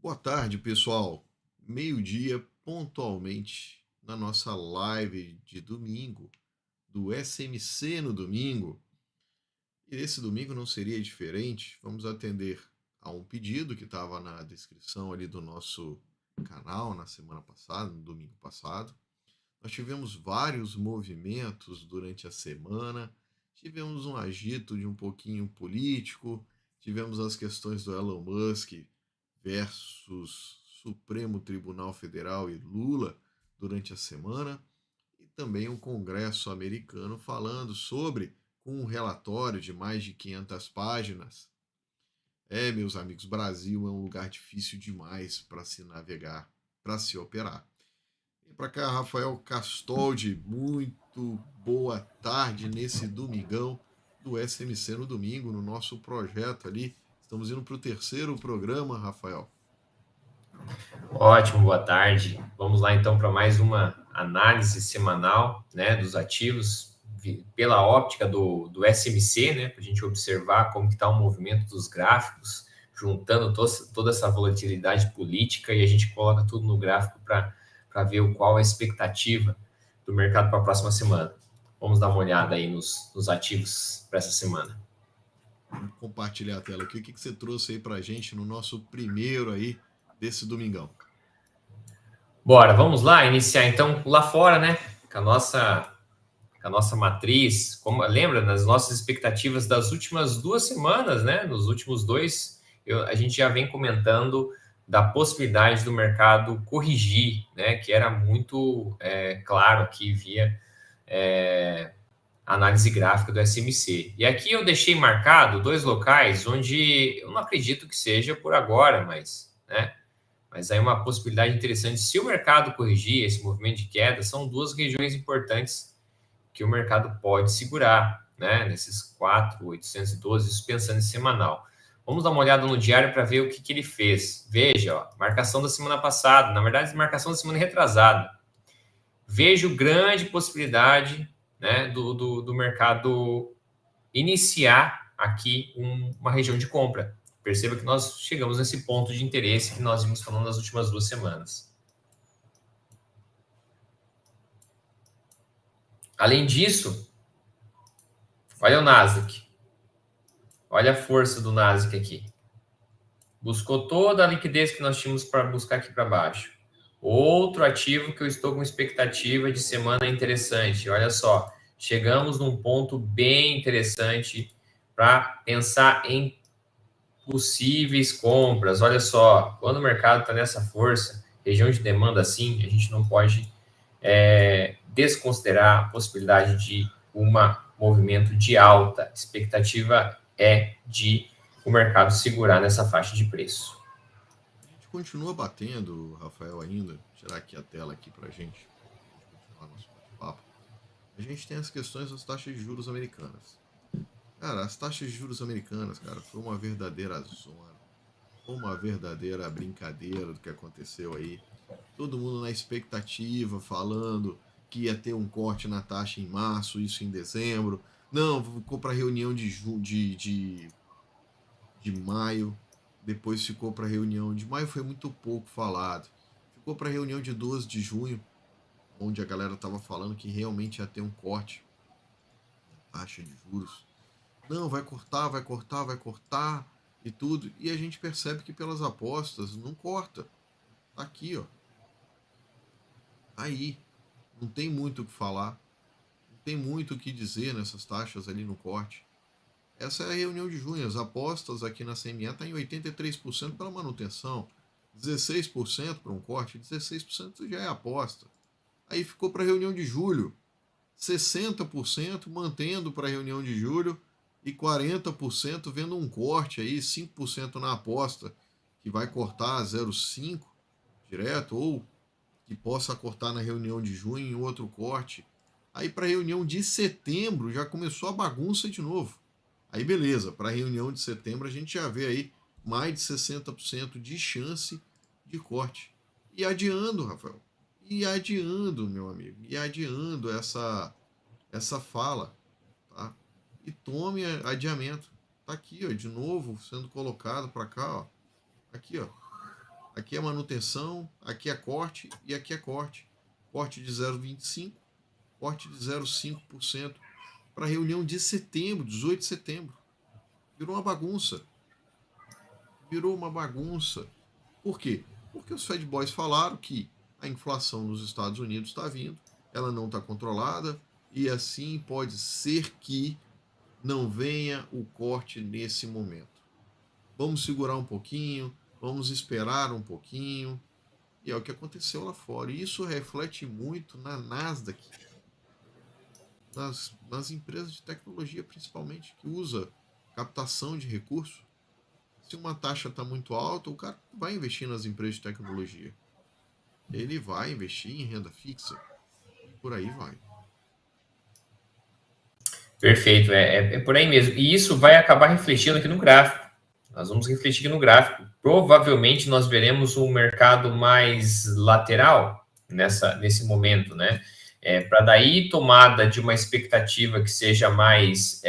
Boa tarde, pessoal. Meio-dia, pontualmente, na nossa live de domingo, do SMC no domingo. E esse domingo não seria diferente. Vamos atender a um pedido que estava na descrição ali do nosso canal na semana passada, no domingo passado. Nós tivemos vários movimentos durante a semana. Tivemos um agito de um pouquinho político, tivemos as questões do Elon Musk versus Supremo Tribunal Federal e Lula durante a semana, e também o Congresso americano falando sobre, com um relatório de mais de 500 páginas. Meus amigos, Brasil é um lugar difícil demais para se navegar, para se operar. Vem para cá, Rafael Castoldi, muito boa tarde nesse domingão do SMC no domingo, no nosso projeto ali. Estamos indo para o terceiro programa, Rafael. Ótimo, boa tarde. Vamos lá então para mais uma análise semanal, né, dos ativos pela óptica do SMC, né, para a gente observar como está o movimento dos gráficos, juntando toda essa volatilidade política e a gente coloca tudo no gráfico para ver qual a expectativa do mercado para a próxima semana. Vamos dar uma olhada aí nos ativos para essa semana. Vamos compartilhar a tela aqui. O que você trouxe aí para a gente no nosso primeiro aí desse domingão? Bora, vamos lá iniciar então lá fora, né, com a nossa matriz, como lembra nas nossas expectativas das últimas 2 semanas, né? Nos últimos dois, a gente já vem comentando da possibilidade do mercado corrigir, né? Que era muito claro aqui via análise gráfica do SMC. E aqui eu deixei marcado dois locais onde eu não acredito que seja por agora, mas, né? Mas aí uma possibilidade interessante, se o mercado corrigir esse movimento de queda, são duas regiões importantes que o mercado pode segurar, né? Nesses 4.812, isso pensando em semanal. Vamos dar uma olhada no diário para ver o que ele fez. Veja, ó, marcação da semana passada, na verdade, marcação da semana retrasada. Vejo grande possibilidade, né, do mercado iniciar aqui uma região de compra. Perceba que nós chegamos nesse ponto de interesse que nós vimos falando nas últimas 2 semanas. Além disso, olha o Nasdaq. Olha a força do Nasdaq aqui. Buscou toda a liquidez que nós tínhamos para buscar aqui para baixo. Outro ativo que eu estou com expectativa de semana interessante. Olha só, chegamos num ponto bem interessante para pensar em possíveis compras. Olha só, quando o mercado está nessa força, região de demanda assim, a gente não pode desconsiderar a possibilidade de um movimento de alta. A expectativa é de o mercado segurar nessa faixa de preço. A gente continua batendo, Rafael, ainda. Vou tirar aqui a tela aqui para a gente continuar nosso bate-papo. A gente tem as questões das taxas de juros americanas. Cara, as taxas de juros americanas, cara, foi uma verdadeira zona. Foi uma verdadeira brincadeira do que aconteceu aí. Todo mundo na expectativa, falando que ia ter um corte na taxa em março, isso em dezembro. Não, ficou para a reunião de maio. Depois ficou para a reunião de maio, foi muito pouco falado. Ficou para a reunião de 12 de junho, onde a galera estava falando que realmente ia ter um corte na taxa de juros. Não, vai cortar, vai cortar, vai cortar e tudo. E a gente percebe que pelas apostas não corta. Tá aqui, ó. Tá aí. Não tem muito o que falar. Não tem muito o que dizer nessas taxas ali no corte. Essa é a reunião de junho. As apostas aqui na CME estão em 83% para manutenção, 16% para um corte, 16% já é aposta. Aí ficou para a reunião de julho, 60% mantendo para a reunião de julho e 40% vendo um corte aí, 5% na aposta, que vai cortar 0,5 direto, ou que possa cortar na reunião de junho em outro corte. Aí para a reunião de setembro já começou a bagunça de novo. Aí beleza, para a reunião de setembro a gente já vê aí mais de 60% de chance de corte. E adiando, Rafael. E adiando, meu amigo. E adiando essa fala, tá? E tome adiamento. Tá aqui, ó, de novo sendo colocado para cá, ó. Aqui, ó. aqui é manutenção, aqui é corte e aqui é corte. Corte de 0,25%, corte de 0,5% para a reunião de setembro, 18 de setembro. Virou uma bagunça. Virou uma bagunça. Por quê? Porque os Fed Boys falaram que a inflação nos Estados Unidos está vindo, ela não está controlada e assim pode ser que não venha o corte nesse momento. Vamos segurar um pouquinho, vamos esperar um pouquinho. E é o que aconteceu lá fora. E isso reflete muito na Nasdaq, nas empresas de tecnologia principalmente, que usa captação de recursos. Se uma taxa está muito alta, o cara vai investir nas empresas de tecnologia. Ele vai investir em renda fixa. E por aí vai. Perfeito, é por aí mesmo. E isso vai acabar refletindo aqui no gráfico. Nós vamos refletir aqui no gráfico. Provavelmente nós veremos um mercado mais lateral nesse momento, né? Para daí tomada de uma expectativa que seja mais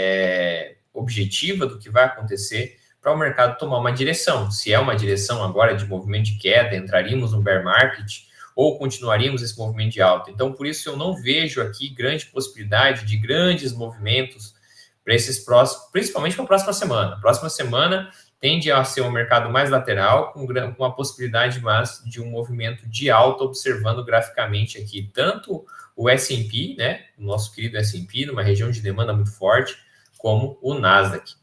objetiva do que vai acontecer, para o mercado tomar uma direção. Se é uma direção agora de movimento de queda, entraríamos no bear market ou continuaríamos esse movimento de alta. Então, por isso eu não vejo aqui grande possibilidade de grandes movimentos para esses próximos, principalmente para a próxima semana. A próxima semana tende a ser um mercado mais lateral, com a possibilidade mais de um movimento de alta, observando graficamente aqui tanto o S&P, né, o nosso querido S&P, numa região de demanda muito forte, como o Nasdaq.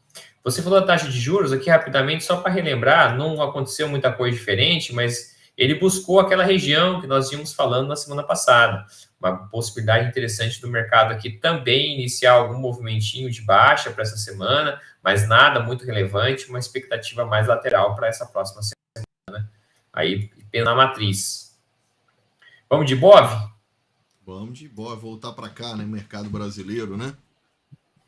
Você falou da taxa de juros aqui rapidamente, só para relembrar, não aconteceu muita coisa diferente, mas ele buscou aquela região que nós vimos falando na semana passada. Uma possibilidade interessante do mercado aqui também iniciar algum movimentinho de baixa para essa semana, mas nada muito relevante, uma expectativa mais lateral para essa próxima semana. Aí, na matriz. Vamos de BOV? Vamos de BOV, voltar para cá, né? Mercado brasileiro, né?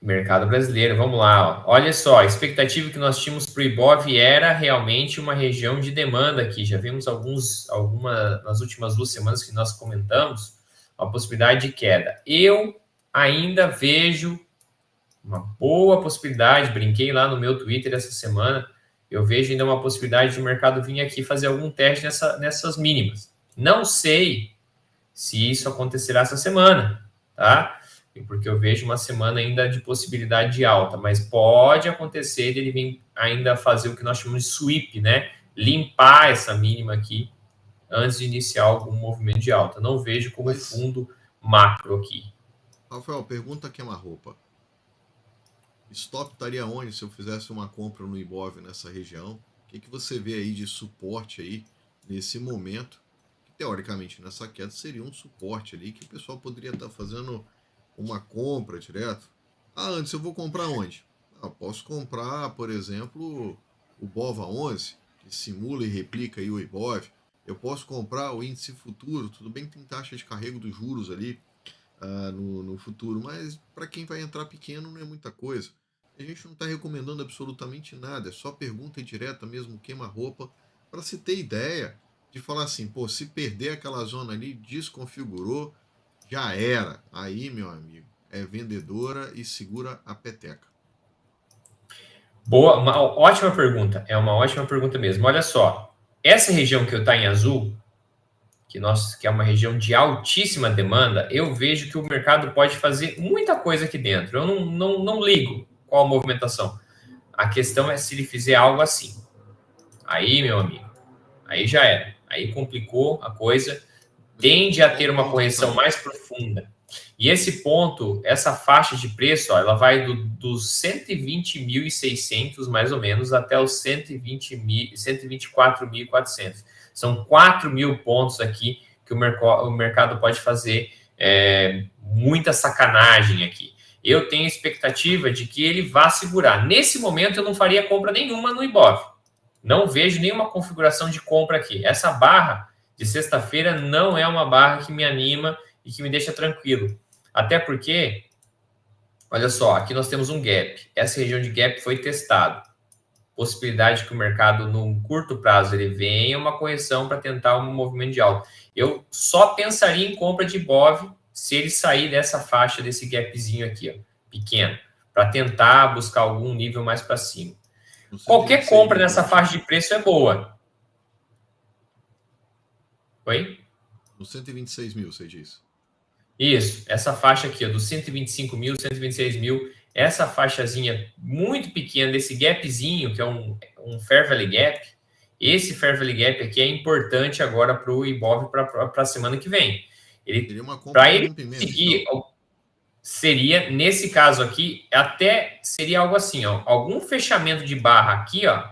Mercado brasileiro, vamos lá. Ó. Olha só, a expectativa que nós tínhamos para o IBOV era realmente uma região de demanda aqui. Já vimos nas últimas 2 semanas que nós comentamos, a possibilidade de queda. Eu ainda vejo uma boa possibilidade, brinquei lá no meu Twitter essa semana, eu vejo ainda uma possibilidade de o mercado vir aqui fazer algum teste nessas mínimas. Não sei se isso acontecerá essa semana, tá? Porque eu vejo uma semana ainda de possibilidade de alta, mas pode acontecer dele vir ainda fazer o que nós chamamos de sweep, né? Limpar essa mínima aqui antes de iniciar algum movimento de alta. Não vejo como fundo macro aqui. Rafael, pergunta queima-roupa. Stop estaria onde se eu fizesse uma compra no IBOV nessa região? O que você vê aí de suporte aí nesse momento? Que, teoricamente, nessa queda seria um suporte ali que o pessoal poderia estar fazendo uma compra direto. Antes eu vou comprar onde? Posso comprar, por exemplo, o BOVA11, que simula e replica aí o IBOV. Eu posso comprar o índice futuro, tudo bem que tem taxa de carrego dos juros ali no futuro, mas para quem vai entrar pequeno não é muita coisa. A gente não está recomendando absolutamente nada, é só pergunta direta mesmo, queima-roupa, para se ter ideia de falar assim, pô, se perder aquela zona ali, desconfigurou, já era. Aí, meu amigo, é vendedora e segura a peteca. Boa, uma ótima pergunta. É uma ótima pergunta mesmo. Olha só, essa região que está em azul, que é uma região de altíssima demanda, eu vejo que o mercado pode fazer muita coisa aqui dentro. Eu não ligo qual a movimentação. A questão é se ele fizer algo assim. Aí, meu amigo, aí já era. Aí complicou a coisa. Tende a ter uma correção mais profunda. E esse ponto, essa faixa de preço, ó, ela vai dos 120.600 mais ou menos até os 124.400. São 4.000 pontos aqui que o mercado pode fazer muita sacanagem aqui. Eu tenho expectativa de que ele vá segurar. Nesse momento, eu não faria compra nenhuma no IBOV. Não vejo nenhuma configuração de compra aqui. Essa barra de sexta-feira não é uma barra que me anima e que me deixa tranquilo. Até porque, olha só, aqui nós temos um gap. Essa região de gap foi testado. Possibilidade que o mercado, num curto prazo, ele venha uma correção para tentar um movimento de alta. Eu só pensaria em compra de BOV se ele sair dessa faixa, desse gapzinho aqui, ó, pequeno, para tentar buscar algum nível mais para cima. Qualquer compra nessa faixa de preço é boa. Oi? No 126 mil, você disse. Isso, essa faixa aqui, ó, dos 125 mil, 126 mil, essa faixazinha muito pequena, desse gapzinho, que é um Fair Value Gap, esse Fair Value Gap aqui é importante agora para o Ibov para a semana que vem. Seria uma compra Para de ele rompimento, conseguir, então. seria, nesse caso aqui, até seria algo assim, ó, algum fechamento de barra aqui, ó,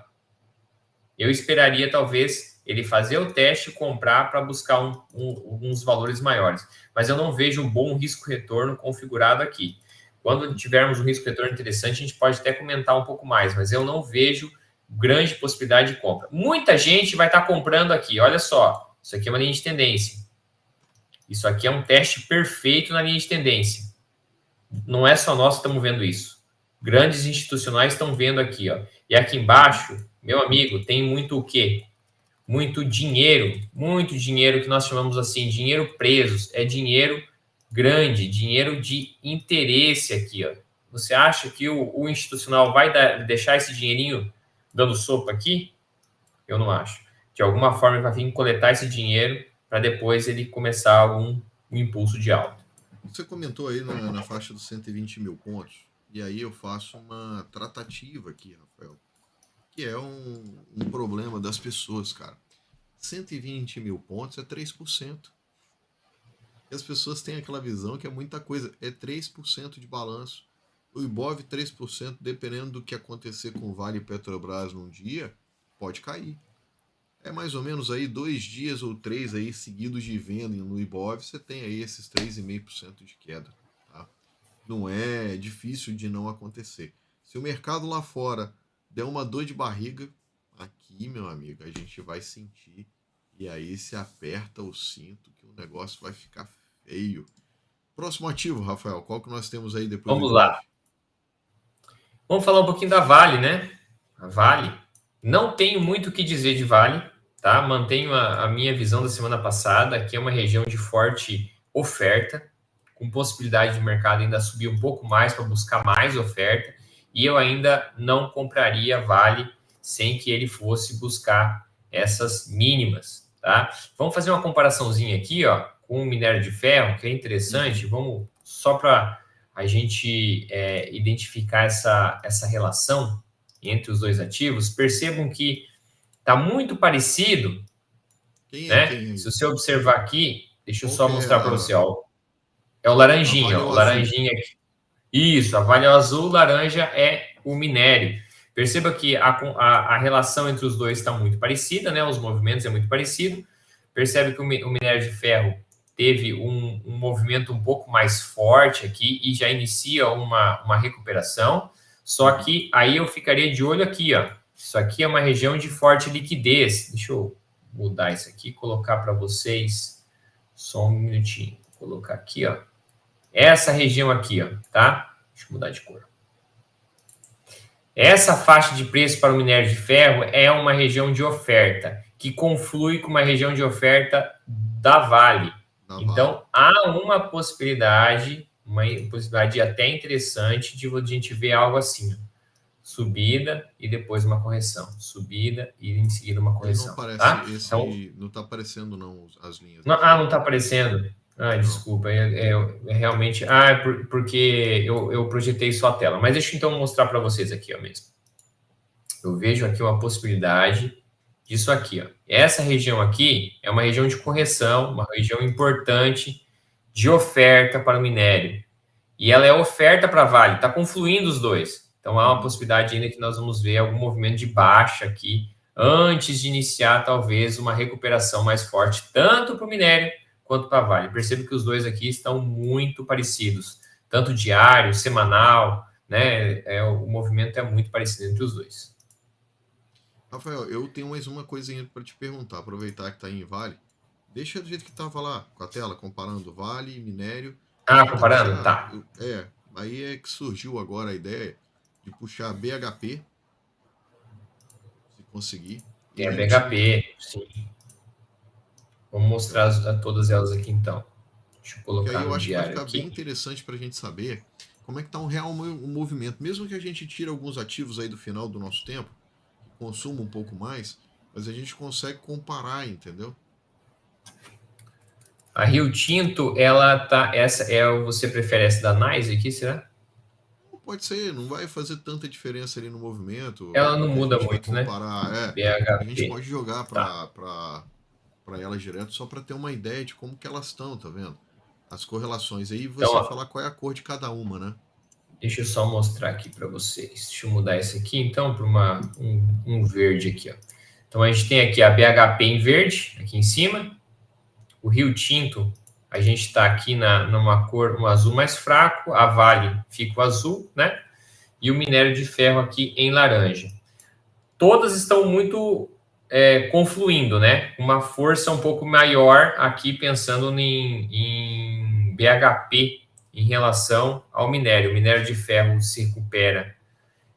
eu esperaria talvez ele fazer o teste e comprar para buscar uns valores maiores. Mas eu não vejo um bom risco-retorno configurado aqui. Quando tivermos um risco-retorno interessante, a gente pode até comentar um pouco mais, mas eu não vejo grande possibilidade de compra. Muita gente vai estar comprando aqui. Olha só, isso aqui é uma linha de tendência. Isso aqui é um teste perfeito na linha de tendência. Não é só nós que estamos vendo isso. Grandes institucionais estão vendo aqui, ó. E aqui embaixo, meu amigo, tem muito o quê? Muito dinheiro que nós chamamos assim, dinheiro preso, é dinheiro grande, dinheiro de interesse aqui, ó. Você acha que o institucional vai deixar esse dinheirinho dando sopa aqui? Eu não acho. De alguma forma ele vai vir coletar esse dinheiro para depois ele começar um impulso de alta. Você comentou aí na faixa dos 120 mil pontos. E aí eu faço uma tratativa aqui, Rafael, que é um problema das pessoas, cara. 120 mil pontos é 3%. E as pessoas têm aquela visão que é muita coisa. É 3% de balanço. O Ibov 3%, dependendo do que acontecer com o Vale e Petrobras num dia, pode cair. É mais ou menos aí 2 dias ou 3 aí seguidos de venda no Ibov, você tem aí esses 3,5% de queda. Tá? Não é difícil de não acontecer. Se o mercado lá fora der uma dor de barriga, aqui, meu amigo, a gente vai sentir. E aí se aperta o cinto que o negócio vai ficar feio. Próximo ativo, Rafael, qual que nós temos aí depois do Vamos Ibov? lá. Vamos falar um pouquinho da Vale, né? A Vale. Não tenho muito o que dizer de Vale, tá? Mantenho a minha visão da semana passada, que é uma região de forte oferta, com possibilidade de mercado ainda subir um pouco mais para buscar mais oferta, e eu ainda não compraria Vale sem que ele fosse buscar essas mínimas, tá? Vamos fazer uma comparaçãozinha aqui, ó, com o minério de ferro, que é interessante. Vamos só para a gente identificar essa relação entre os dois ativos. Percebam que está muito parecido, Quem é né? quem Se aí? você observar aqui, deixa eu Qual só que é mostrar para você, a, ó. É o a laranjinha, Vale ó. ou O Azul? laranjinha aqui. Isso, a Vale Azul, laranja é o minério. Perceba que a relação entre os dois está muito parecida, né? Os movimentos é muito parecido. Percebe que o minério de ferro teve um movimento um pouco mais forte aqui e já inicia uma recuperação. Só que aí eu ficaria de olho aqui, ó. Isso aqui é uma região de forte liquidez. Deixa eu mudar isso aqui, colocar para vocês só um minutinho. Vou colocar aqui, ó. Essa região aqui, ó, tá? Deixa eu mudar de cor. Essa faixa de preço para o minério de ferro é uma região de oferta, que conflui com uma região de oferta da Vale. Da Vale. Então, há uma possibilidade até interessante de a gente ver algo assim, ó. Subida e depois uma correção. Subida e em seguida uma Ele não correção, aparece tá? Então, esse. Não tá aparecendo não as linhas não, aqui. não está aparecendo. Ah, Não. desculpa, é realmente. Ah, porque eu projetei só a tela. Mas deixa eu então mostrar para vocês aqui, ó, mesmo. Eu vejo aqui uma possibilidade disso aqui, ó. Essa região aqui é uma região de correção, uma região importante de oferta para o minério. E ela é oferta para a Vale, está confluindo os dois. Então há uma possibilidade ainda que nós vamos ver algum movimento de baixa aqui antes de iniciar talvez uma recuperação mais forte, tanto para o minério quanto para a Vale. Percebo que os dois aqui estão muito parecidos, tanto diário, semanal, né? O movimento é muito parecido entre os dois. Rafael, eu tenho mais uma coisinha para te perguntar. Aproveitar que tá aí em Vale. Deixa do jeito que tava lá, com a tela, comparando Vale e minério. Ah, Tenta comparando? puxar. Tá. Aí é que surgiu agora a ideia de puxar BHP, se conseguir, e Tem a Rio Tinto. BHP, sim. Vamos mostrar Entendeu? todas elas aqui então. Deixa eu Porque aí colocar eu no acho que vai diário ficar bem aqui. interessante para a gente saber como é que tá um real movimento. Mesmo que a gente tire alguns ativos aí do final do nosso tempo, que consuma um pouco mais, mas a gente consegue comparar, entendeu? A Rio Tinto, ela tá. Essa você prefere essa da NICE aqui, será? Pode ser, não vai fazer tanta diferença ali no movimento. Ela não O que a muda gente vai muito, né? comparar a gente BHP. pode jogar Tá. para elas direto só para ter uma ideia de como que elas estão, tá vendo? As correlações. Aí Então, você ó, falar qual é a cor de cada uma, né? deixa eu só mostrar aqui para vocês. Deixa eu mudar esse aqui, então, para um verde aqui, ó. Então, a gente tem aqui a BHP em verde, aqui em cima. O Rio Tinto, a gente está aqui numa cor, um azul mais fraco. A Vale fica o azul, né? E o minério de ferro aqui em laranja. Todas estão muito confluindo, né? Uma força um pouco maior aqui pensando em BHP em relação ao minério. O minério de ferro se recupera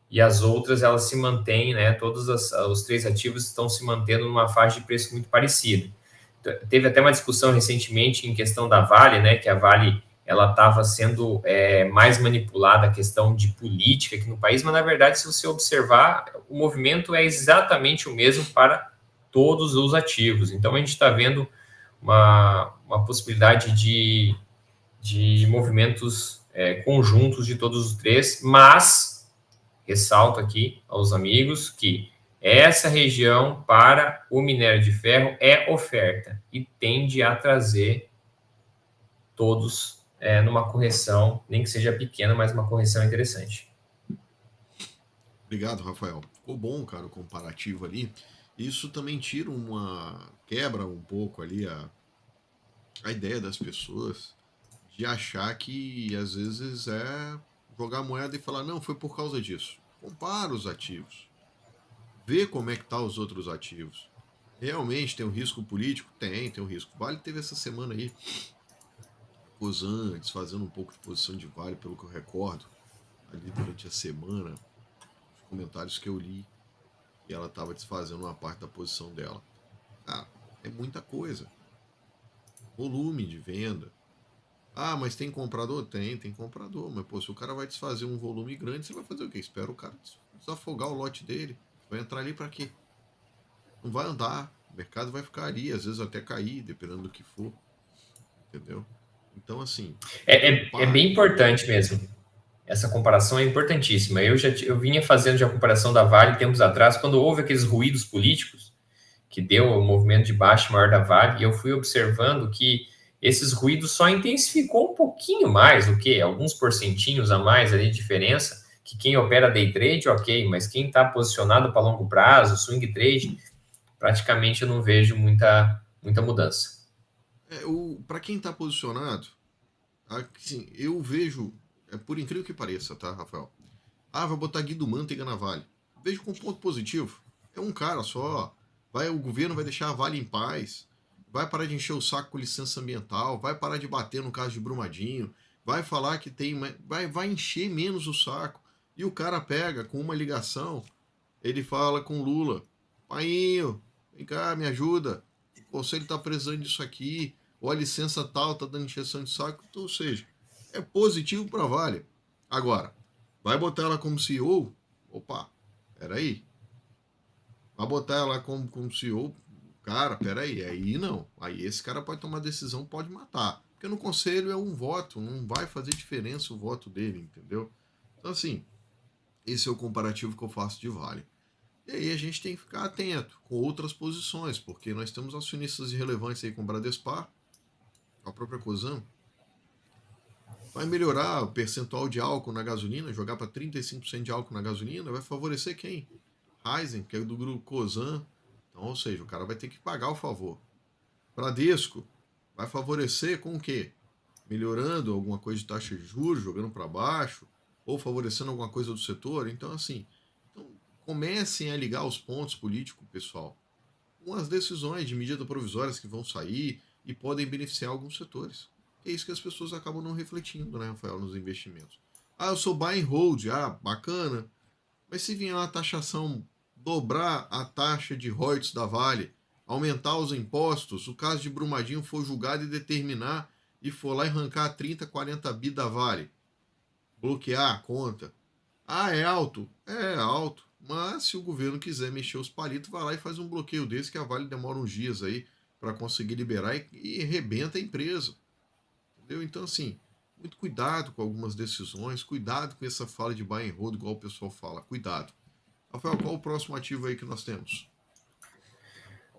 e as outras elas se mantêm, né? Todos os três ativos estão se mantendo numa faixa de preço muito parecida. Teve até uma discussão recentemente em questão da Vale, né? Que a Vale ela estava sendo mais manipulada a questão de política aqui no país, mas na verdade, se você observar, o movimento é exatamente o mesmo para todos os ativos. Então a gente está vendo uma possibilidade de movimentos conjuntos de todos os três, mas ressalto aqui aos amigos que essa região para o minério de ferro é oferta e tende a trazer todos numa correção, nem que seja pequena, mas uma correção interessante. Obrigado, Rafael. Ficou bom, cara, o comparativo ali. Isso também tira uma. Quebra um pouco ali a ideia das pessoas de achar que às vezes é jogar a moeda e falar, não, foi por causa disso. Compara os ativos. Vê como é que tá os outros ativos. Realmente tem um risco político? Tem um risco. Vale teve essa semana aí, a Cosan desfazendo um pouco de posição de Vale, pelo que eu recordo, ali durante a semana, os comentários que eu li, e ela estava desfazendo uma parte da posição dela. Cara, é muita coisa. Volume de venda. Ah, mas tem comprador? Tem comprador. Mas, pô, se o cara vai desfazer um volume grande, você vai fazer o quê? Espera o cara desafogar o lote dele. Vai entrar ali para quê? Não vai andar. O mercado vai ficar ali, às vezes até cair, dependendo do que for. Entendeu? Então, assim, É bem compare. importante mesmo. Essa comparação é importantíssima. Eu vinha fazendo já a comparação da Vale tempos atrás, quando houve aqueles ruídos políticos que deu o movimento de baixa maior da Vale, e eu fui observando que esses ruídos só intensificou um pouquinho mais, o quê? Alguns porcentinhos a mais ali de diferença, que quem opera day trade, ok, mas quem está posicionado para longo prazo, swing trade, praticamente eu não vejo muita mudança. Para quem está posicionado, assim, eu vejo, por incrível que pareça, tá, Rafael? Ah, vai botar Guido Mantega na Vale. Vejo com ponto positivo. É um cara só. O governo vai deixar a Vale em paz. Vai parar de encher o saco com licença ambiental. Vai parar de bater no caso de Brumadinho. Vai falar que tem. Vai encher menos o saco. E o cara pega com uma ligação. Ele fala com Lula: Painho, vem cá, me ajuda. O conselho tá precisando disso aqui. Ou a licença tal tá dando encheção de saco. Então, ou seja, é positivo para Vale. Agora, vai botar ela como CEO? Opa, peraí. Vai botar ela como CEO? Cara, peraí. Aí não. Aí esse cara pode tomar decisão, pode matar. Porque no conselho é um voto, não vai fazer diferença o voto dele, entendeu? Então, assim, esse é o comparativo que eu faço de Vale. E aí a gente tem que ficar atento com outras posições, porque nós temos acionistas irrelevantes aí com Bradespar, a própria Cosan. Vai melhorar o percentual de álcool na gasolina, jogar para 35% de álcool na gasolina, vai favorecer quem? Raizen, que é do grupo Cosan. Então, ou seja, o cara vai ter que pagar o favor. Bradesco vai favorecer com o quê? Melhorando alguma coisa de taxa de juros, jogando para baixo, ou favorecendo alguma coisa do setor. Então, assim, comecem a ligar os pontos políticos, pessoal, com as decisões de medidas provisórias que vão sair e podem beneficiar alguns setores. É isso que as pessoas acabam não refletindo, né, Rafael, nos investimentos. Ah, eu sou buy and hold, bacana. Mas se vier uma taxação, dobrar a taxa de royalties da Vale, aumentar os impostos, o caso de Brumadinho for julgado e determinar e for lá e arrancar 30, 40 bi da Vale, bloquear a conta. Ah, é alto? É alto. Mas se o governo quiser mexer os palitos, vai lá e faz um bloqueio desse que a Vale demora uns dias aí para conseguir liberar e arrebenta a empresa. Entendeu? Então, assim, muito cuidado com algumas decisões, cuidado com essa fala de buy and hold, igual o pessoal fala, cuidado. Rafael, qual o próximo ativo aí que nós temos?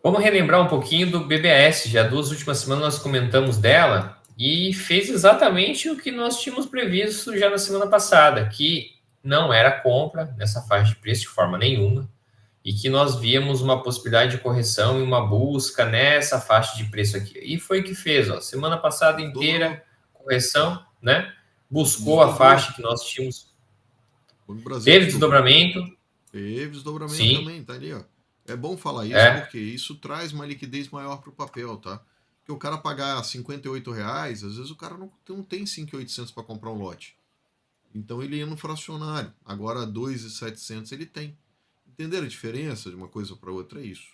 Vamos relembrar um pouquinho do BBAS. Já 2 últimas semanas nós comentamos dela e fez exatamente o que nós tínhamos previsto já na semana passada, que não era compra nessa faixa de preço de forma nenhuma e que nós víamos uma possibilidade de correção e uma busca nessa faixa de preço aqui. E foi o que fez, ó, semana passada inteira, correção, né? Buscou a faixa que nós tínhamos. O Brasil Teve desdobramento. Teve desdobramento Sim. também, tá ali, ó. É bom falar isso porque isso traz uma liquidez maior para o papel, tá? Porque o cara pagar R$58, às vezes o cara não tem 5.800 para comprar um lote. Então ele ia no fracionário. Agora 2.700 ele tem. Entenderam a diferença de uma coisa para outra? É isso.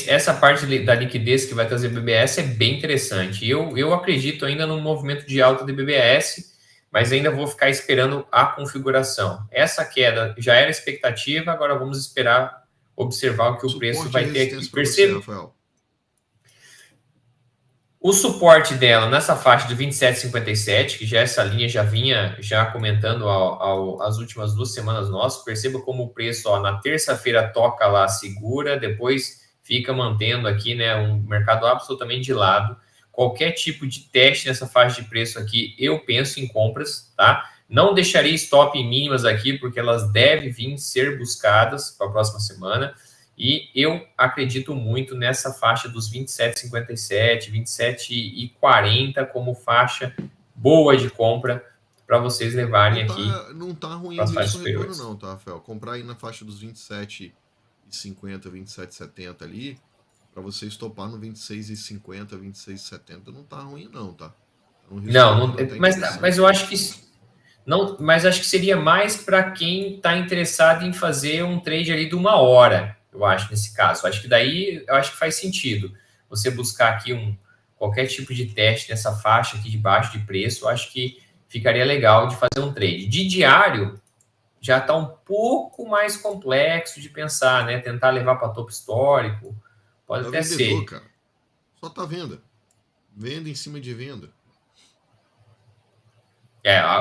Essa parte da liquidez que vai trazer BBS é bem interessante. Eu acredito ainda no movimento de alta de BBS, mas ainda vou ficar esperando a configuração. Essa queda já era expectativa, agora vamos esperar observar o que o preço vai ter aqui. Perceba, Rafael. O suporte dela nessa faixa do 27,57, que já essa linha já vinha comentando as últimas 2 semanas nossas. Perceba como o preço, ó, na terça-feira toca lá, segura, depois fica mantendo aqui, né, um mercado absolutamente de lado. Qualquer tipo de teste nessa faixa de preço aqui, eu penso em compras, tá? Não deixaria stop em mínimas aqui, porque elas devem vir ser buscadas para a próxima semana. E eu acredito muito nessa faixa dos 27,57, 27,40 como faixa boa de compra para vocês levarem aqui. Não tá ruim o risco retorno não, tá, Rafael? Comprar aí na faixa dos 27,50, 27,70 ali, para você estopar no 26,50, 26,70, não tá ruim não, tá? Não, mas eu acho que não, mas acho que seria mais para quem está interessado em fazer um trade ali de 1 hora. Eu acho, nesse caso. Acho que daí, eu acho que faz sentido você buscar aqui qualquer tipo de teste nessa faixa aqui de baixo de preço. Eu acho que ficaria legal de fazer um trade. De diário, já está um pouco mais complexo de pensar, né? Tentar levar para topo histórico. Pode até ser. Cara. Só tá venda. Venda em cima de venda.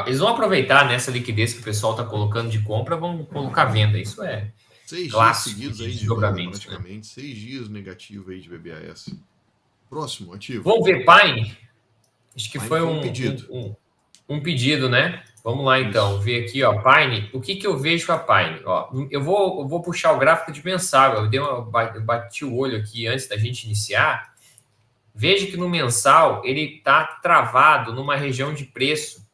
Eles vão aproveitar nessa liquidez que o pessoal está colocando de compra, vão colocar venda. Isso é 6 clássico dias seguidos aí de venda, praticamente. Né? 6 dias negativo aí de BBAS. Próximo ativo. Vamos ver Pine? Acho que Pine foi um pedido. Um pedido, né? Vamos lá, então. Isso. Ver aqui, ó, Pine. O que eu vejo com a Pine? Ó, eu vou puxar o gráfico de mensal. Eu bati o olho aqui antes da gente iniciar. Veja que no mensal ele está travado numa região de preço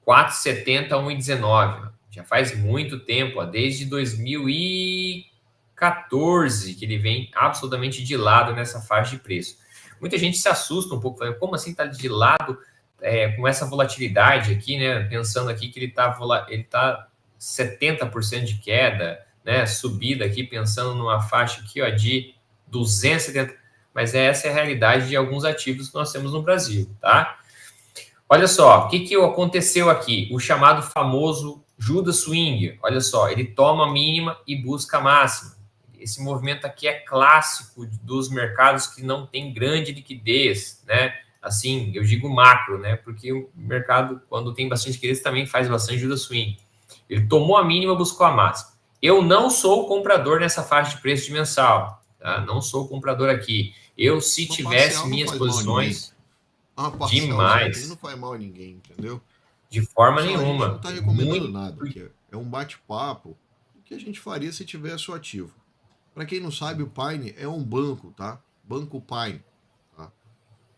4,70 a 1,19. Já faz muito tempo, ó, desde 2014 que ele vem absolutamente de lado nessa faixa de preço. Muita gente se assusta um pouco, falando, como assim está de lado com essa volatilidade aqui, né? Pensando aqui que ele tá 70% de queda, né? Subida aqui, pensando numa faixa aqui, ó, de 270. Mas essa é a realidade de alguns ativos que nós temos no Brasil, tá? Olha só, o que aconteceu aqui? O chamado famoso Judas Swing. Olha só, ele toma a mínima e busca a máxima. Esse movimento aqui é clássico dos mercados que não tem grande liquidez, né? Assim, eu digo macro, né? Porque o mercado, quando tem bastante liquidez, também faz bastante Judas Swing. Ele tomou a mínima, buscou a máxima. Eu não sou comprador nessa faixa de preço de mensal, tá? Não sou comprador aqui. Eu, se tivesse minhas posições... demais. Não faz mal a ninguém, entendeu? De forma nenhuma. A gente não está recomendando nada, porque é um bate-papo que a gente faria se tivesse o ativo. Para quem não sabe, o Pine é um banco, tá? Banco Pine, tá?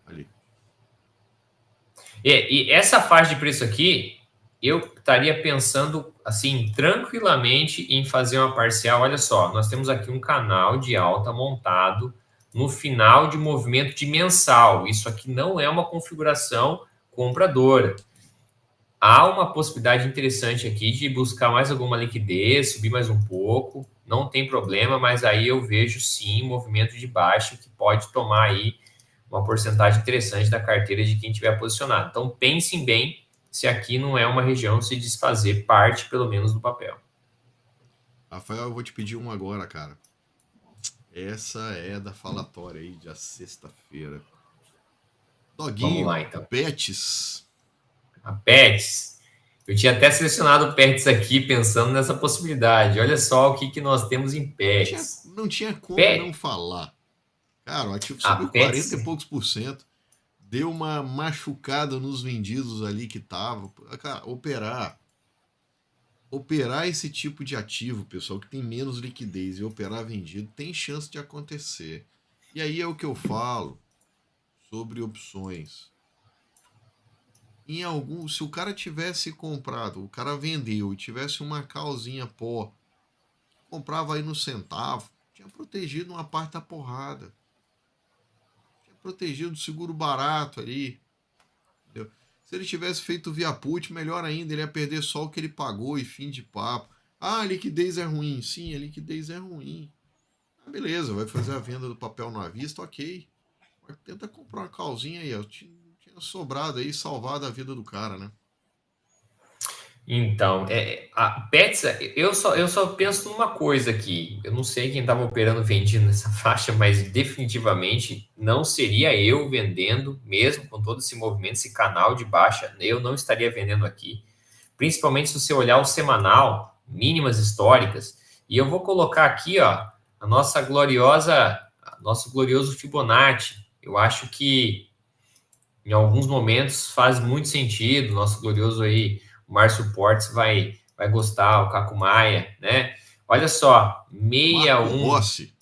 Ali. E essa faixa de preço aqui, eu estaria pensando, assim, tranquilamente em fazer uma parcial. Olha só, nós temos aqui um canal de alta montado no final de movimento de mensal. Isso aqui não é uma configuração compradora. Há uma possibilidade interessante aqui de buscar mais alguma liquidez, subir mais um pouco, não tem problema, mas aí eu vejo sim movimento de baixa que pode tomar aí uma porcentagem interessante da carteira de quem tiver posicionado. Então pensem bem se aqui não é uma região se desfazer parte, pelo menos, do papel. Rafael, eu vou te pedir uma agora, cara. Essa é da falatória aí, de sexta-feira. Vamos Doguinho, lá, então. Pets. A Pets. Eu tinha até selecionado o Pets aqui pensando nessa possibilidade. Olha só o que nós temos em Pets. Não tinha como não Pet, falar. Cara, o ativo a subiu Pets 40 e poucos por cento. Deu uma machucada nos vendidos ali que tava. Cara, operar esse tipo de ativo, pessoal, que tem menos liquidez e operar vendido, tem chance de acontecer. E aí é o que eu falo sobre opções. Se o cara tivesse comprado, o cara vendeu e tivesse uma calzinha pó, comprava aí no centavo, tinha protegido uma parte da porrada. Tinha protegido o seguro barato ali. Entendeu? Se ele tivesse feito via put, melhor ainda, ele ia perder só o que ele pagou e fim de papo. Ah, a liquidez é ruim. Sim, a liquidez é ruim. Ah, beleza, vai fazer a venda do papel na vista, ok. Mas tenta comprar uma calzinha aí, ó. Tinha sobrado aí, salvado a vida do cara, né? Então, a Pets, eu só penso numa coisa aqui. Eu não sei quem estava operando vendido nessa faixa, mas definitivamente não seria eu vendendo, mesmo com todo esse movimento, esse canal de baixa, eu não estaria vendendo aqui. Principalmente se você olhar o semanal, mínimas históricas. E eu vou colocar aqui, ó, nosso glorioso Fibonacci. Eu acho que em alguns momentos faz muito sentido. Nosso glorioso aí, o Márcio Portes vai gostar, o Caco Maia, né? Olha só, Marco 61, Rossi.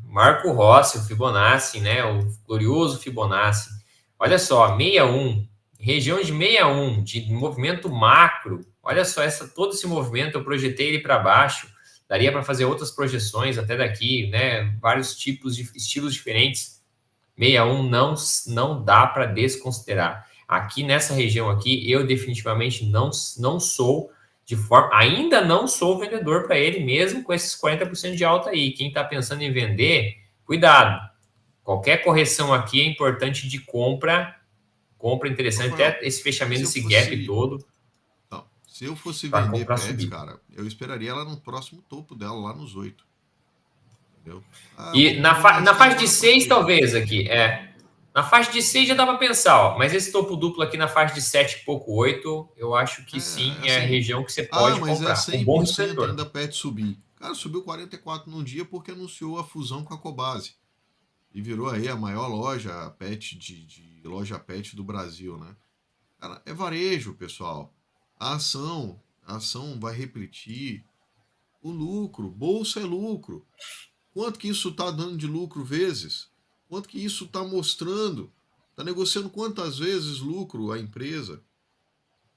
Marco Rossi, o Fibonacci, né? O glorioso Fibonacci. Olha só, 61, região de 61, de movimento macro. Olha só, todo esse movimento, eu projetei ele para baixo. Daria para fazer outras projeções até daqui, né? Vários tipos de estilos diferentes. 61 não dá para desconsiderar. Aqui nessa região aqui, eu definitivamente não sou ainda não sou vendedor para ele mesmo com esses 40% de alta aí. Quem está pensando em vender, cuidado. Qualquer correção aqui é importante de compra interessante, Rafael, até esse fechamento se eu desse gap fosse. todo Não, se eu fosse para vender comprar pets, subir. cara, eu esperaria ela no próximo topo dela, lá nos 8. Entendeu? Ah, E vou na faixa de salvar 6 protegido. talvez aqui, Na faixa de 6 já dá para pensar, ó, mas esse topo duplo aqui na faixa de 7 e pouco 8 eu acho que sim, é a Assim. região que você Ah, pode mas é comprar, com bom risco 100% retorno. ainda a pet subir. Cara, subiu 44 num dia porque anunciou a fusão com a Cobase. E virou aí a maior loja pet de loja pet do Brasil, né? Cara, é varejo, pessoal. A ação vai refletir o lucro. Bolsa é lucro. Quanto que isso está dando de lucro vezes? Quanto que isso está mostrando? Está negociando quantas vezes lucro a empresa?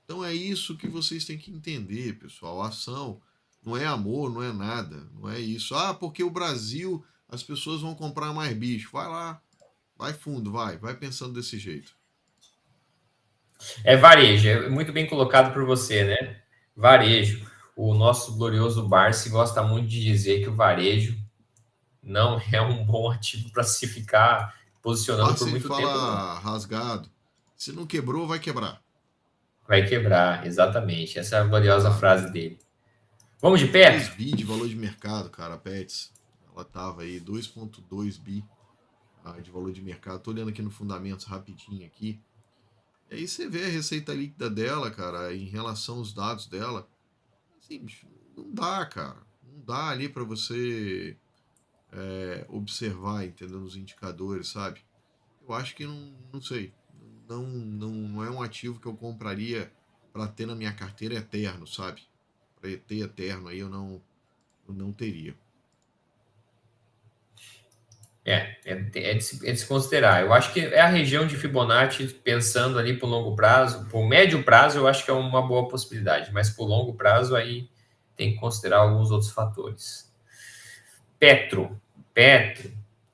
Então é isso que vocês têm que entender, pessoal. A ação não é amor, não é nada. Não é isso. Ah, porque o Brasil, as pessoas vão comprar mais bicho. Vai lá, vai fundo, vai pensando desse jeito. É varejo, é muito bem colocado por você, né? Varejo. O nosso glorioso Barsi gosta muito de dizer que o varejo não é um bom ativo para se ficar posicionando por Basta ele muito tempo, não. falar rasgado. Se não quebrou, vai quebrar. Vai quebrar, exatamente. Essa é a gloriosa Tá? frase dele. Vamos de 2 Petro? bi de valor de mercado, cara, a Pets. Ela tava aí 2,2 bi de valor de mercado. Tô olhando aqui no Fundamentos rapidinho aqui. E aí você vê a receita líquida dela, cara, em relação aos dados dela. Assim, bicho, não dá, cara. Não dá ali para você observar, entendeu? Nos indicadores, sabe? Eu acho que não sei. Não é um ativo que eu compraria para ter na minha carteira eterno, sabe? Para ter eterno aí eu não teria. É de se considerar. Eu acho que é a região de Fibonacci, pensando ali para o longo prazo, para o médio prazo, eu acho que é uma boa possibilidade, mas para o longo prazo, aí tem que considerar alguns outros fatores. Petro.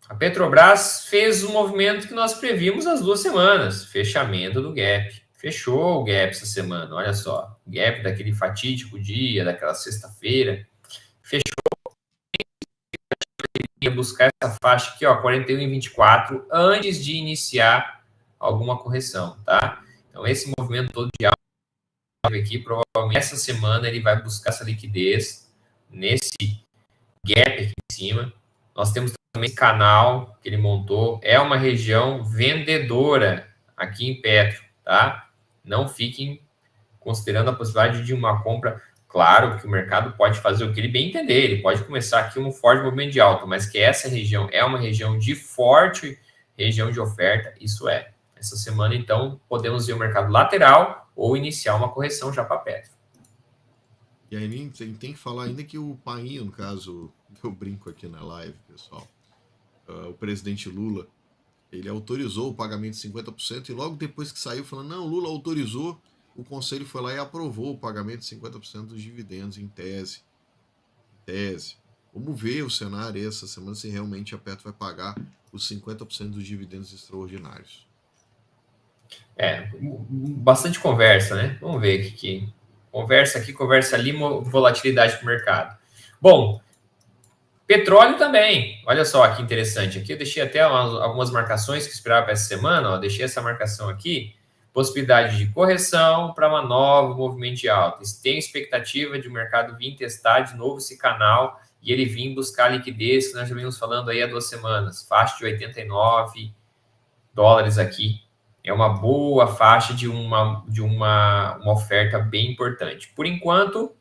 A Petrobras fez o movimento que nós previmos as 2 semanas, fechamento do gap. Fechou o gap essa semana, olha só. Gap daquele fatídico dia, daquela sexta-feira. Ia buscar essa faixa aqui, ó, 41,24, antes de iniciar alguma correção, tá? Então, esse movimento todo de alta aqui, provavelmente essa semana ele vai buscar essa liquidez nesse gap aqui em cima. Nós temos também esse canal que ele montou, é uma região vendedora aqui em Petro, tá? Não fiquem considerando a possibilidade de uma compra. Claro que o mercado pode fazer o que ele bem entender, ele pode começar aqui um forte movimento de alta, mas que essa região é uma região de forte região de oferta, isso é. Essa semana, então, podemos ver o mercado lateral ou iniciar uma correção já para Petro. E aí tem que falar ainda que o Painho, no caso, eu brinco aqui na live, pessoal, o presidente Lula, ele autorizou o pagamento de 50% e logo depois que saiu falando, não, Lula autorizou, o conselho foi lá e aprovou o pagamento de 50% dos dividendos em tese. Vamos ver o cenário essa semana se realmente a Petro vai pagar os 50% dos dividendos extraordinários. Bastante conversa, né? Vamos ver o que conversa aqui, conversa ali, volatilidade para o mercado. Bom, petróleo também. Olha só que interessante. Aqui eu deixei até algumas marcações que esperava para essa semana. Ó, deixei essa marcação aqui. Possibilidade de correção para uma nova movimento de alta. Tem expectativa de o mercado vir testar de novo esse canal e ele vir buscar a liquidez que nós já vimos falando aí há 2 semanas. Faixa de $89 aqui. É uma boa faixa de uma oferta bem importante. Por enquanto,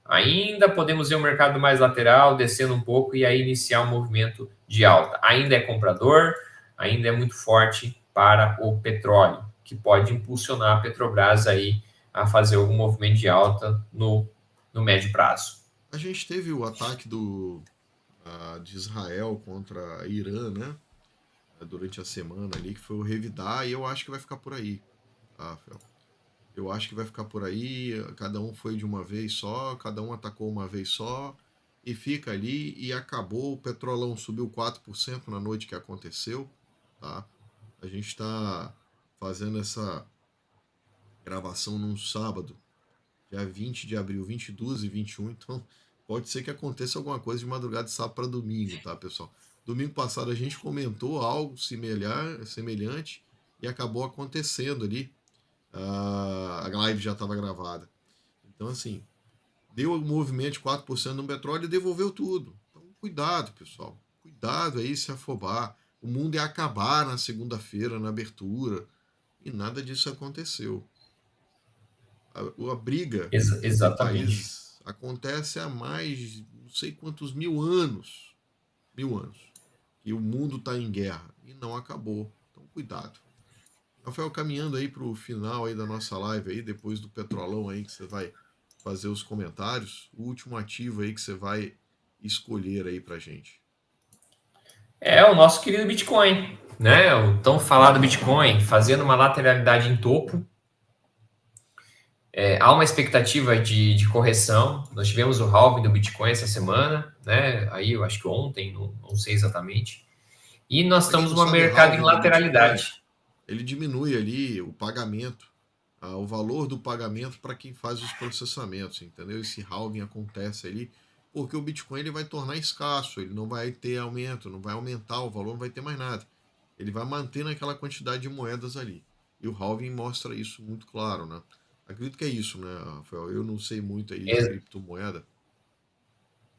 ainda podemos ver o mercado mais lateral, descendo um pouco e aí iniciar um movimento de alta. Ainda é comprador, ainda é muito forte para o petróleo, que pode impulsionar a Petrobras aí a fazer algum movimento de alta no médio prazo. A gente teve o ataque de Israel contra Irã, né? Durante a semana ali, que foi o revidar, e eu acho que vai ficar por aí, tá, Fel? Eu acho que vai ficar por aí, cada um foi de uma vez só, cada um atacou uma vez só, e fica ali, e acabou, o petrolão subiu 4% na noite que aconteceu, tá? A gente está fazendo essa gravação num sábado, dia 20 de abril, 22 e 21, então pode ser que aconteça alguma coisa de madrugada de sábado para domingo, tá, pessoal? Domingo passado a gente comentou algo semelhante e acabou acontecendo ali. A live já estava gravada. Então, assim, deu um movimento de 4% no petróleo e devolveu tudo. Então, cuidado, pessoal. Cuidado aí se afobar. O mundo ia acabar na segunda-feira, na abertura. E nada disso aconteceu. A briga no país acontece há mais, não sei quantos mil anos. E o mundo está em guerra. E não acabou. Então, cuidado. Rafael, caminhando aí para o final aí da nossa live, aí, depois do petrolão aí, que você vai fazer os comentários, o último ativo aí que você vai escolher aí para gente. É o nosso querido Bitcoin, né? O tão falado Bitcoin, fazendo uma lateralidade em topo. Há uma expectativa de correção. Nós tivemos o halving do Bitcoin essa semana, né? Aí eu acho que ontem, não sei exatamente. E nós estamos no mercado em lateralidade. Bitcoin, ele diminui ali o pagamento, o valor do pagamento para quem faz os processamentos, entendeu? Esse halving acontece ali porque o Bitcoin ele vai tornar escasso, ele não vai ter aumento, não vai aumentar o valor, não vai ter mais nada. Ele vai manter naquela quantidade de moedas ali. E o halving mostra isso muito claro, né? Acredito que é isso, né, Rafael? Eu não sei muito aí de criptomoeda.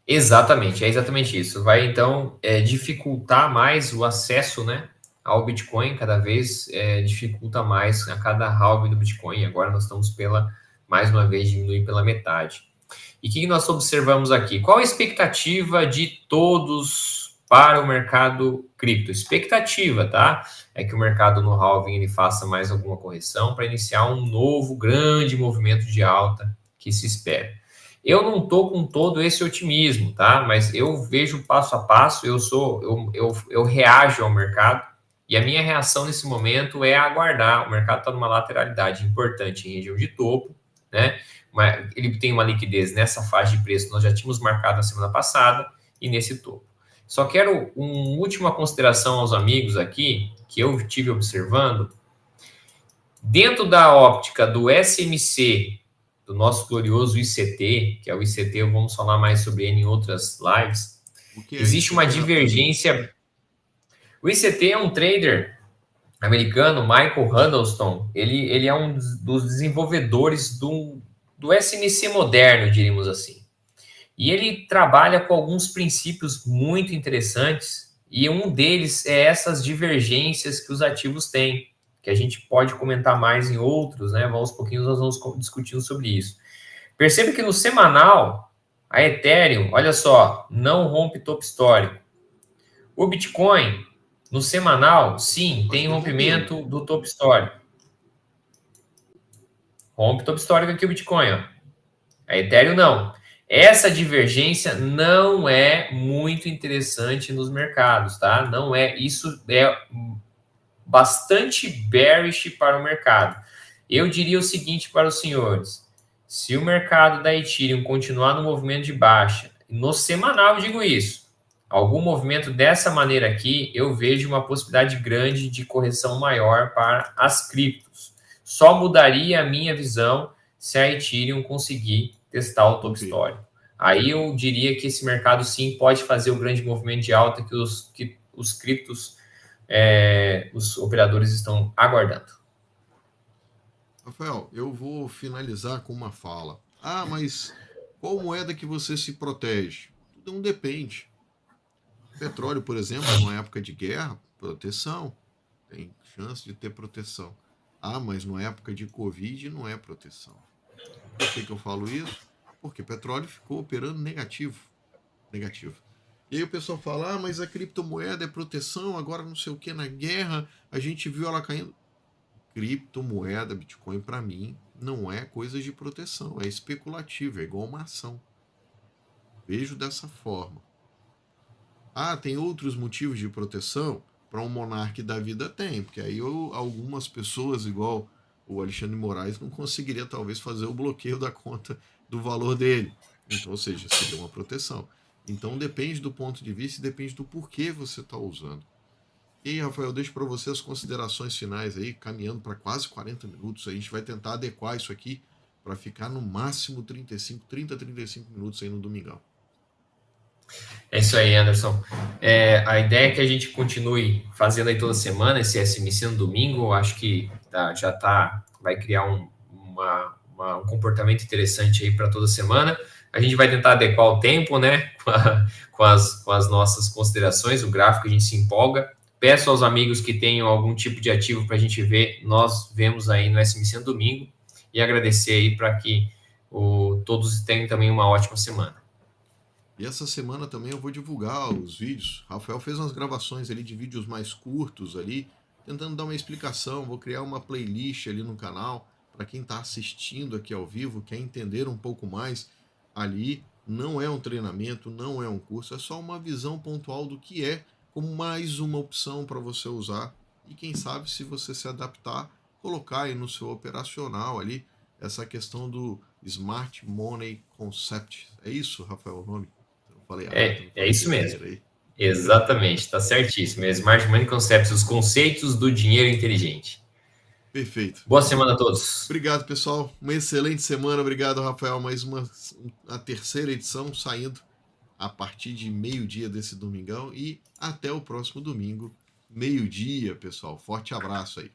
Exatamente, é exatamente isso. Vai, então, dificultar mais o acesso, né, ao Bitcoin, cada vez dificulta mais a cada halving do Bitcoin. Agora nós estamos mais uma vez, diminuir pela metade. E o que nós observamos aqui? Qual a expectativa de todos para o mercado cripto? Expectativa, tá? É que o mercado no halving ele faça mais alguma correção para iniciar um novo grande movimento de alta que se espera. Eu não estou com todo esse otimismo, tá? Mas eu vejo passo a passo, eu reajo ao mercado e a minha reação nesse momento é aguardar. O mercado está numa lateralidade importante em região de topo, né? Ele tem uma liquidez nessa faixa de preço, nós já tínhamos marcado na semana passada e nesse topo. Só quero uma última consideração aos amigos aqui, que eu estive observando. Dentro da óptica do SMC, do nosso glorioso ICT, que é o ICT, vamos falar mais sobre ele em outras lives, existe uma divergência. O ICT é um trader americano, Michael Huddleston, ele é um dos desenvolvedores do SMC moderno, diríamos assim. E ele trabalha com alguns princípios muito interessantes, e um deles é essas divergências que os ativos têm, que a gente pode comentar mais em outros, né? Aos pouquinhos nós vamos discutindo sobre isso. Perceba que no semanal, a Ethereum, olha só, não rompe topo histórico. O Bitcoin, no semanal, sim, Acho tem que ele rompeu. rompimento do topo histórico. Rompe topo histórico aqui o Bitcoin, ó. A Ethereum não. Essa divergência não é muito interessante nos mercados, tá? Não é, isso é bastante bearish para o mercado. Eu diria o seguinte para os senhores: se o mercado da Ethereum continuar no movimento de baixa, no semanal eu digo isso, algum movimento dessa maneira aqui, eu vejo uma possibilidade grande de correção maior para as criptos. Só mudaria a minha visão se a Ethereum conseguir testar o topo histórico. Aí eu diria que esse mercado sim pode fazer o grande movimento de alta que os criptos, os operadores estão aguardando. Rafael, eu vou finalizar com uma fala. Ah, mas qual moeda que você se protege? Tudo não depende. Petróleo, por exemplo, numa época de guerra, proteção. Tem chance de ter proteção. Ah, mas numa época de Covid não é proteção. Por que eu falo isso? Porque petróleo ficou operando negativo. Negativo. E aí o pessoal fala, ah, mas a criptomoeda é proteção, agora não sei o que, na guerra a gente viu ela caindo. Criptomoeda, Bitcoin, para mim, não é coisa de proteção, é especulativo, é igual uma ação. Vejo dessa forma. Ah, tem outros motivos de proteção? Para um monarca da vida tem, porque aí algumas pessoas, igual o Alexandre de Moraes, não conseguiria talvez fazer o bloqueio da conta do valor dele. Então, ou seja, seria uma proteção. Então depende do ponto de vista e depende do porquê você está usando. E aí, Rafael, eu deixo para você as considerações finais aí, caminhando para quase 40 minutos. A gente vai tentar adequar isso aqui para ficar no máximo 35 minutos aí no domingão. É isso aí, Anderson. A ideia é que a gente continue fazendo aí toda semana esse SMC no domingo. Acho que vai criar um comportamento interessante aí para toda semana. A gente vai tentar adequar o tempo, né, com as nossas considerações. O gráfico a gente se empolga. Peço aos amigos que tenham algum tipo de ativo para a gente ver. Nós vemos aí no SMC no domingo. E agradecer aí para que todos tenham também uma ótima semana. E essa semana também eu vou divulgar os vídeos. Rafael fez umas gravações ali de vídeos mais curtos ali, tentando dar uma explicação. Vou criar uma playlist ali no canal para quem está assistindo aqui ao vivo, quer entender um pouco mais ali. Não é um treinamento, não é um curso, é só uma visão pontual do que é, como mais uma opção para você usar. E quem sabe, se você se adaptar, colocar aí no seu operacional ali essa questão do Smart Money Concept. É isso, Rafael, o nome? Falei errado, não É falei isso mesmo. besteira aí. Exatamente, está certíssimo. É Smart Money Concepts, os conceitos do dinheiro inteligente. Perfeito. Boa semana a todos. Obrigado, pessoal. Uma excelente semana. Obrigado, Rafael. Mais a terceira edição saindo a partir de meio-dia desse domingão. E até o próximo domingo, meio-dia, pessoal. Forte abraço aí.